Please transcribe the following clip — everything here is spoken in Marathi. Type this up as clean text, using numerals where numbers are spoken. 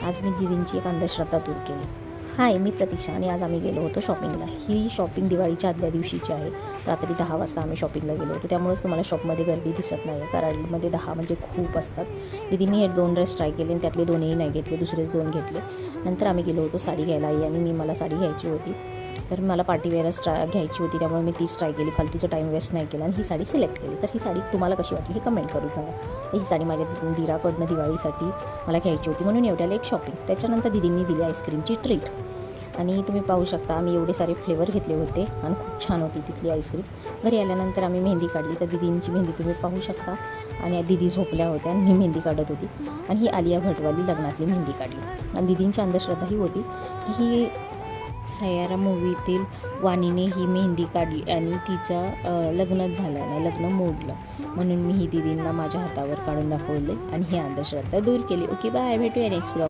आज मी दीदींची एक अंधश्रद्धा दूर केली. हाय, मी प्रतीक्षा आणि आज आम्ही गेलो होतो शॉपिंगला. ही शॉपिंग दिवाळीच्या आदल्या दिवशीची आहे. रात्री 10 वाजता आम्ही शॉपिंगला गेलो होतो. त्यामुळेच तुम्हाला शॉपमध्ये गर्दी दिसत नाही आहे. कराडमध्ये 10 म्हणजे खूप असतात. दीदींनी हे 2 ड्रेस ट्राय केले आणि त्यातले 2ही नाही घेतले, दुसरेच 2 घेतले. नंतर आम्ही गेलो होतो साडी घ्यायला. आणि मला साडी घ्यायची होती, तर मला पार्टीवेअरच घ्यायची होती. त्यामुळे मी तीच ट्राय केली, फालतूचा टाईम वेस्ट नाही केला आणि ही साडी सिलेक्ट केली. तर ही साडी तुम्हाला कशी वाटली हे कमेंट करून सांगा. ही साडी माझ्या दिराकडनं दिवाळीसाठी मला घ्यायची होती, म्हणून एवढ्याला एक शॉपिंग. त्याच्यानंतर दीदींनी दिली आईस्क्रीमची ट्रीट. आणि तुम्ही पाहू शकता आम्ही एवढे सारे फ्लेवर घेतले होते आणि खूप छान होती तिथली आईस्क्रीम. घरी आल्यानंतर आम्ही मेहंदी काढली. तर दीदींची मेहंदी तुम्ही पाहू शकता. आणि दीदी झोपल्या होत्या आणि मी मेहंदी काढत होती. आणि ही आलिया भटवाली लग्नातली मेहंदी काढली. आणि दीदींची अंधश्रद्धा ही होती की ही सैयारा मूवीतील वाणीने ही मेहंदी काढली आणि तिचं लग्नच झालं नाही, लग्न मोडलं. म्हणून मी ही दीदींना माझ्या हातावर काढून दाखवले आणि ही अंधश्रद्धा दूर केली. ओके, बाय, भेटूया नेक्स्ट व्लॉग.